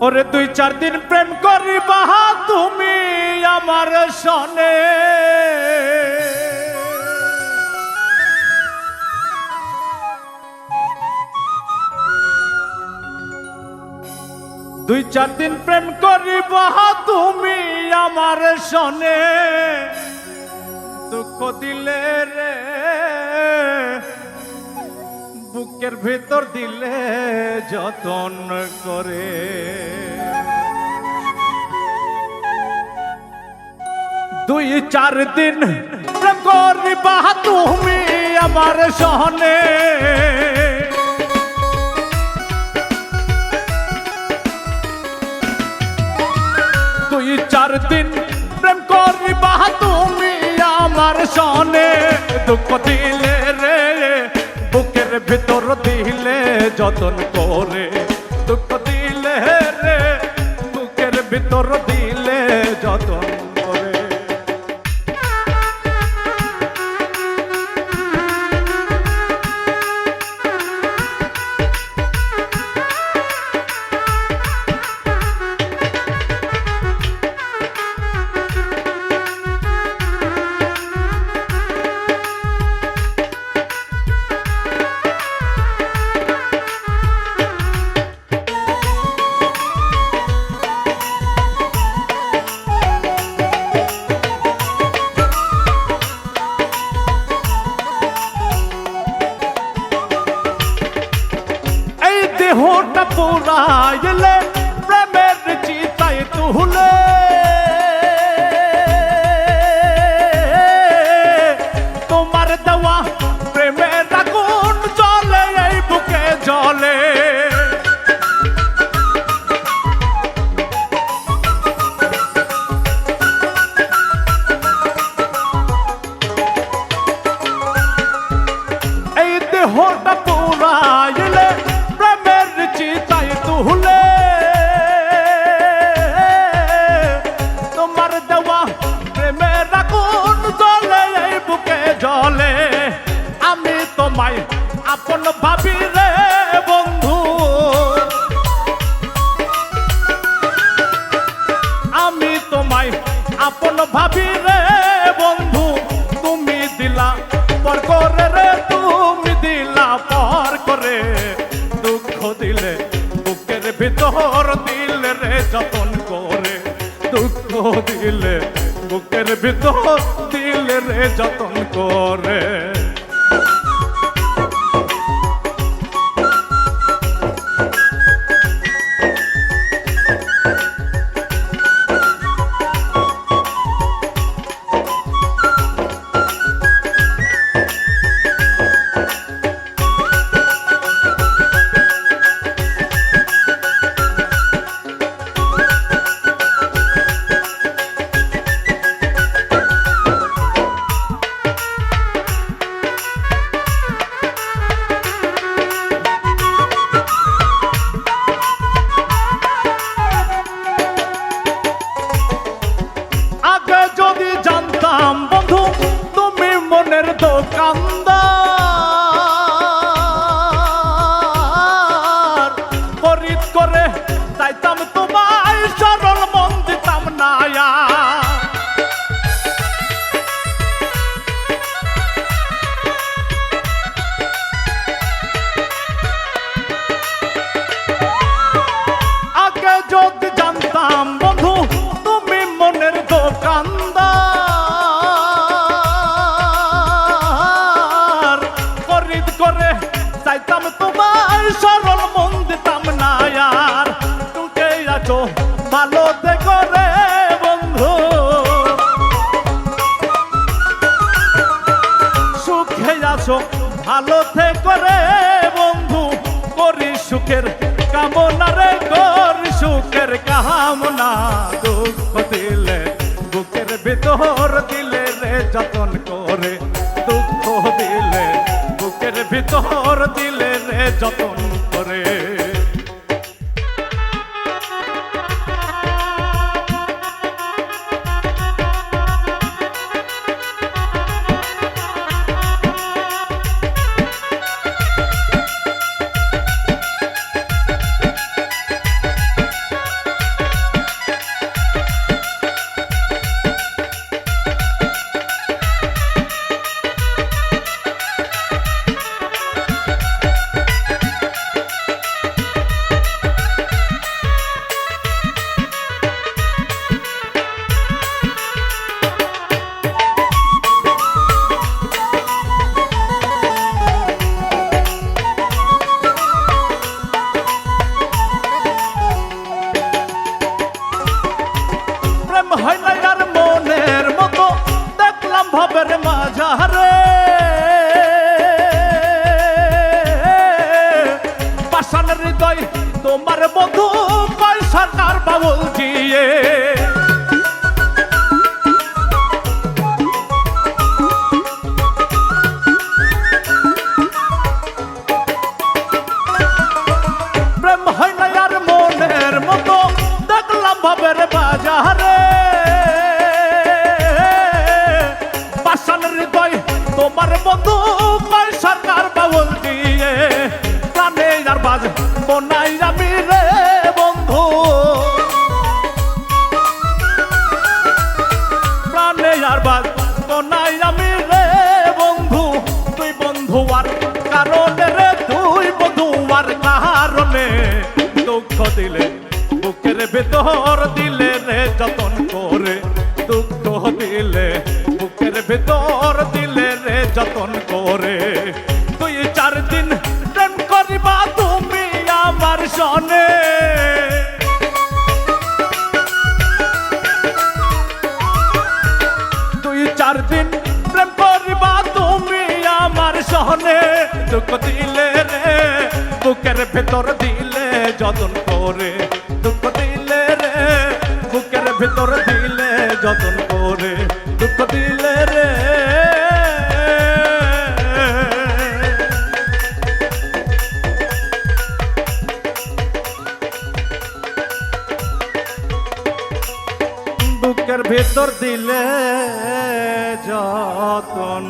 ওরে ২-৪ দিন প্রেম করিবা তুমি আমার সনে, দুই-চার দিন প্রেম করিবা তুমি আমার সনে, দুঃখ দিলে রে বুকের ভেতর দিলে যতন করে। ২-৪ দিন প্রেম করিবা তুমি আমার সনে, ২-৪ দিন প্রেম করিবা তুমি আমার সনে, দুঃখ দিলে রে বুকের ভিতর দিলে যতন করে, দুঃখ দিলে রে বুকের ভিতর দিলে যতন করে। দেহটা পুরাইলে প্রেমের চিতায় তুলে, তোমার দেওয়া প্রেমের আগুন জ্বলে এই বুকে জ্বলে। এই দেহটা পুরাইলে চিতাই তুলে, তোমার দেওয়া প্রেমের আগুন জ্বলে এই বুকে জ্বলে। আমি তোমায় আপন ভাবি রে বন্ধু, আমি তোমায় আপন ভাবি রে বন্ধু, তুমি দিলা পর করে রে, তুমি দিলা পর করে, দুঃখ দিলে বুকের ভিতর দিলে রে যতন করে, দুঃখ দিলে বুকের ভিতর দিলে রে যতন করে। যদি জানতাম বন্ধু তুমি মনের দোকানদার, খরিদ করে চাইতাম তোমায় সরল মন দিতাম না। আগে যদি জানতাম বন্ধু তুমি মনের দোকানদার, খরিদ করে চাইতাম তোমায় সরল মন দিতাম না। আর টুকে আছো ভালো দেখো রে বন্ধু, সুখে আছো ভালো থেকো রে বন্ধু, করি সুখের কামনা রে, করি সুখের কামনা। দুঃখ দিলে বুকের ভিতর দিলে রে যতন করে, দুঃখ দিলে বুকের ভিতর দিলে রে যতন করে। তোমার বন্ধু কয় সরকার বাউল জিয়ে প্রেম হয় না আর মনের মতো দেখলাম ভাবের বাজারে পাষাণ হৃদয় তোমার বন্ধু কয় সরকার বাউল দিয়ে প্রাণে আর বাজ বনাই আমি রে বন্ধু প্রাণে আর বাজ বনাই আমি রে বন্ধু তুই বন্ধু আর কারণে রে তুই বন্ধু আর কারণে দুঃখ দিলে বুকের ভেতর দিলে রে যতন করে দুঃখ দিলে বুকের ভেতর দিলে রে যতন করে 2-4 দিন প্রেম করিবা তুমি আমার সনে 2-4 দিন প্রেম করিবা তুমি আমার সনে দুঃখ দিলে রে বুকের ভেতর দিলে যতন করে দুঃখ দিলে রে বুকের ভেতর দিলে যতন করে দুঃখ দিলে রে বুকের ভেতর দিলে যতন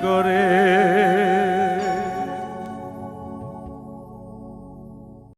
করে